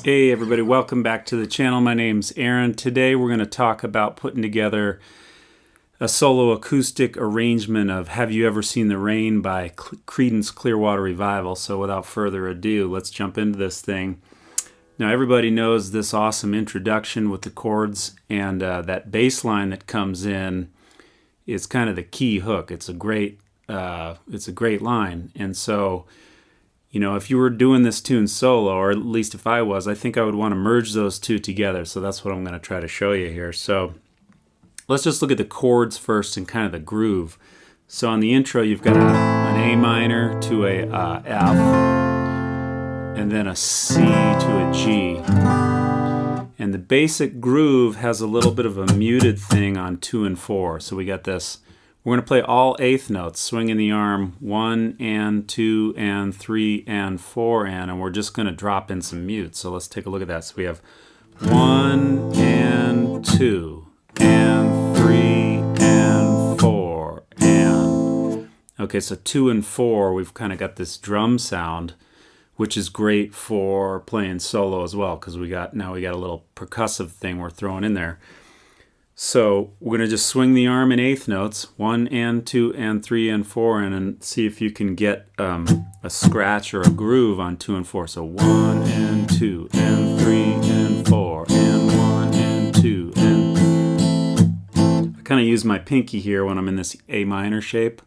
Hey everybody, welcome back to the channel. My name's Aaron. Today we're going to talk about putting together a solo acoustic arrangement of Have You Ever Seen the Rain by Creedence Clearwater Revival. So without further ado, let's jump into this thing. Now everybody knows this awesome introduction with the chords, and that bass line that comes in is kind of the key hook. It's a great line. And so, you know, if you were doing this tune solo, or at least if I was, I think I would want to merge those two together. So that's what I'm going to try to show you here. So let's just look at the chords first and kind of the groove. So on the intro, you've got an A minor to a F, and then a C to a G. And the basic groove has a little bit of a muted thing on 2 and 4. So we got this. We're going to play all eighth notes, swinging the arm 1 and 2 and 3 and 4 and we're just going to drop in some mute. So let's take a look at that. So we have 1 and 2 and 3 and 4 and. Okay, so 2 and 4, we've kind of got this drum sound, which is great for playing solo as well, because now we got a little percussive thing we're throwing in there. So we're going to just swing the arm in eighth notes, 1 and 2 and 3 and 4, and see if you can get a scratch or a groove on 2 and 4. So 1 and 2 and 3 and 4 and 1 and 2 and. I kind of use my pinky here when I'm in this A minor shape.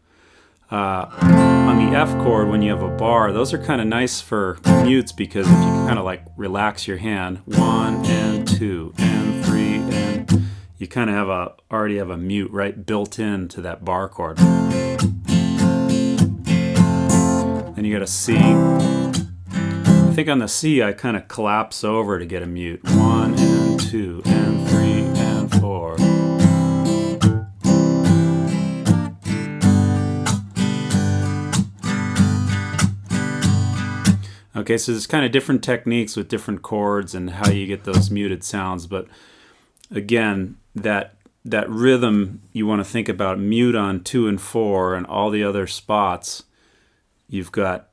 On the F chord, when you have a bar, those are kind of nice for mutes, because if you can kind of like relax your hand, 1 and 2 and 3 and. You kind of already have a mute right built into that bar chord. Then you got a C. I think on the C I kind of collapse over to get a mute. 1 and 2 and 3 and 4. Okay, so there's kind of different techniques with different chords and how you get those muted sounds, but again, that rhythm, you want to think about mute on 2 and 4, and all the other spots you've got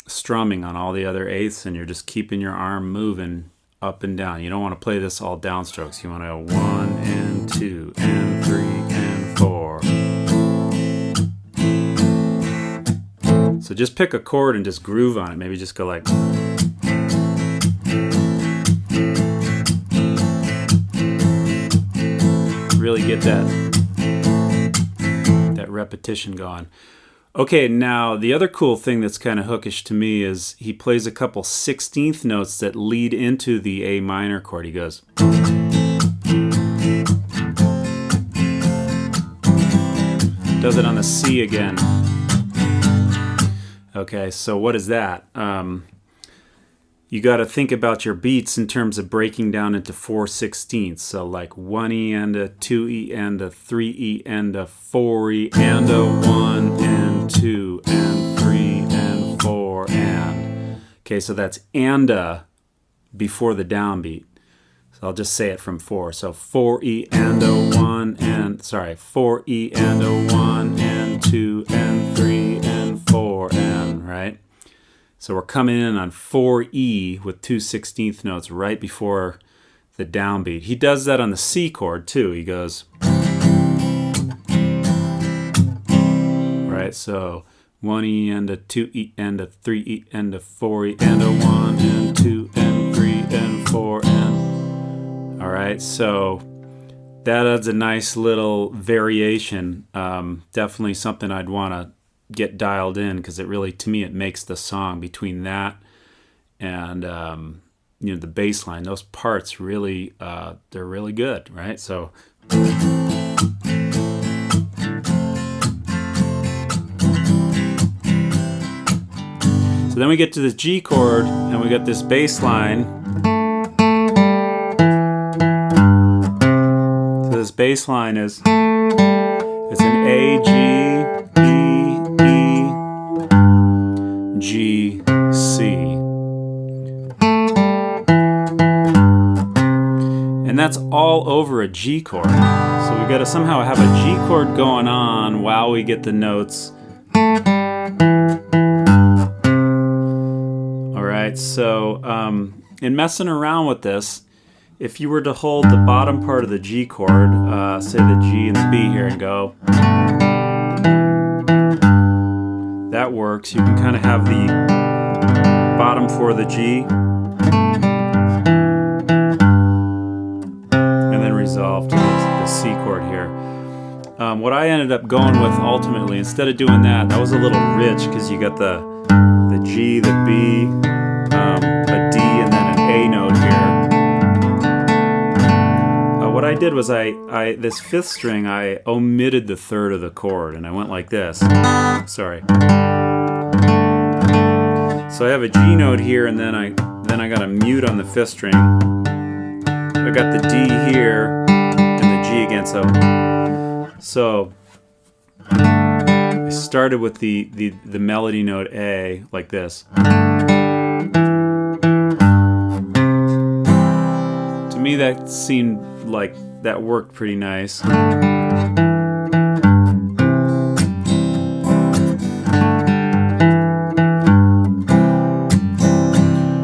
strumming on all the other eighths, and you're just keeping your arm moving up and down. You don't want to play this all downstrokes. You want to go 1 and 2 and 3 and 4. So just pick a chord and just groove on it. Maybe just go like. Really get that repetition going. Okay, now the other cool thing that's kind of hookish to me is he plays a couple 16th notes that lead into the A minor chord. He goes. Does it on the C again. Okay, so what is that? You got to think about your beats in terms of breaking down into 4/16. So like 1E and a 2E and a 3E and a 4E and a 1 and 2 and 3 and 4 and. Okay, so that's and a before the downbeat. So I'll just say it from 4. So 4E and a 1 and, 4E and a 1 and 2 and 3 and 4 and, right? So we're coming in on 4E with 2 16th notes right before the downbeat. He does that on the C chord too. He goes, right? So 1E and a 2E and a 3E and a 4E and a 1 and 2 and 3 and 4 and. All right, so that adds a nice little variation. Definitely something I'd want to get dialed in, because it really, to me, it makes the song between that and you know, the bass line. Those parts really they're really good, right? So then we get to the G chord and we got this bass line. So this bass line is, it's an A, G, G, C. And that's all over a G chord. So we've got to somehow have a G chord going on while we get the notes. All right, so in messing around with this, if you were to hold the bottom part of the G chord, say the G and the B here, and go, that works. You can kind of have the bottom for the G and then resolve to the C chord here. What I ended up going with ultimately, instead of doing that, that was a little rich because you got the G, the B, a D, and then an A note here. What I did was this fifth string, I omitted the third of the chord, and I went like this. Sorry. So I have a G note here, and then I got a mute on the fifth string. I got the D here and the G again. So I started with the melody note A like this. To me, that seemed like that worked pretty nice.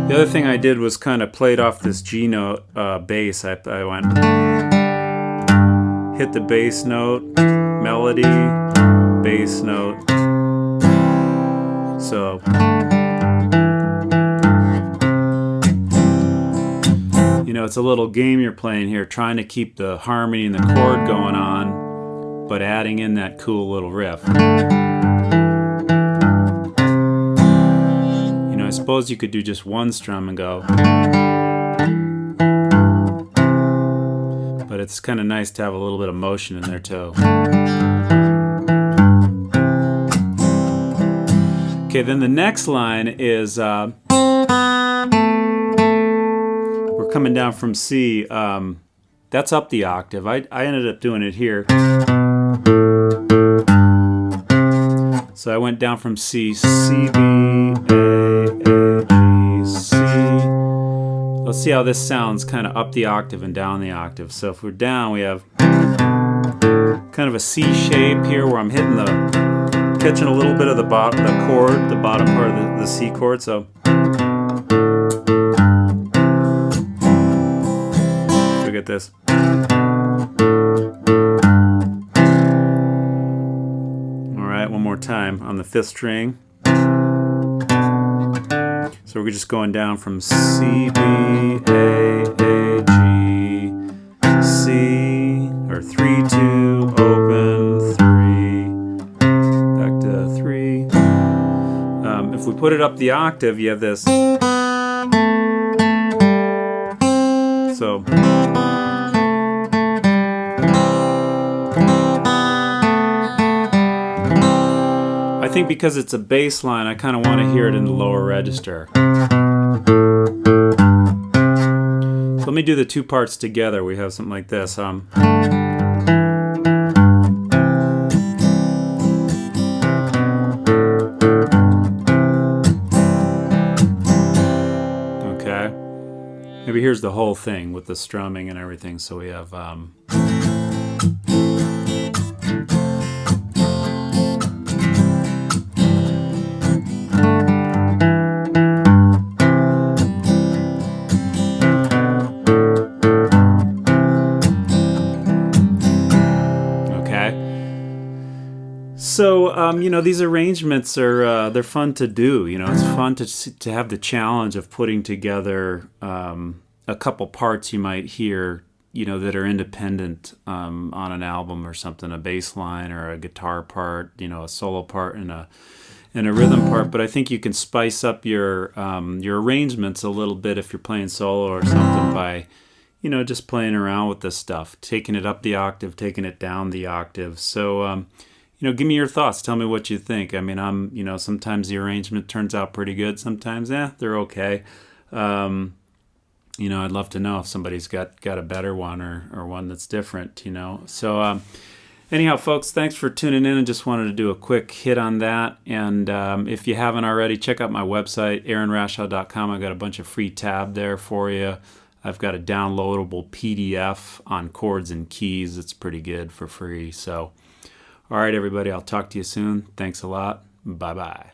The other thing I did was kind of played off this G note bass. I went, hit the bass note, melody, bass note. So it's a little game you're playing here, trying to keep the harmony and the chord going on, but adding in that cool little riff. I suppose you could do just one strum and go, but it's kind of nice to have a little bit of motion in there too. Okay, then the next line is we're coming down from C. That's up the octave. I ended up doing it here. So I went down from C, C, B, A, G, C. Let's see how this sounds kind of up the octave and down the octave. So if we're down, we have kind of a C shape here where I'm hitting catching a little bit of the bottom, the chord, the bottom part of the C chord. So we get this. One more time on the fifth string. So we're just going down from C, B, A, G, C, or 3, 2, open, 3, back to 3. If we put it up the octave, you have this. So I think because it's a bass line, I kind of want to hear it in the lower register. So let me do the two parts together. We have something like this. Okay. Maybe here's the whole thing with the strumming and everything. So we have... So, these arrangements are, they're fun to do. It's fun to have the challenge of putting together a couple parts you might hear, that are independent on an album or something, a bass line or a guitar part, a solo part and a rhythm part. But I think you can spice up your arrangements a little bit if you're playing solo or something by, just playing around with this stuff, taking it up the octave, taking it down the octave. So, give me your thoughts. Tell me what you think. I mean, sometimes the arrangement turns out pretty good. Sometimes, they're okay. I'd love to know if somebody's got a better one or one that's different, So, anyhow, folks, thanks for tuning in. I just wanted to do a quick hit on that. And if you haven't already, check out my website, aaronrashaw.com. I've got a bunch of free tab there for you. I've got a downloadable PDF on chords and keys. It's pretty good for free. So, all right, everybody, I'll talk to you soon. Thanks a lot. Bye-bye.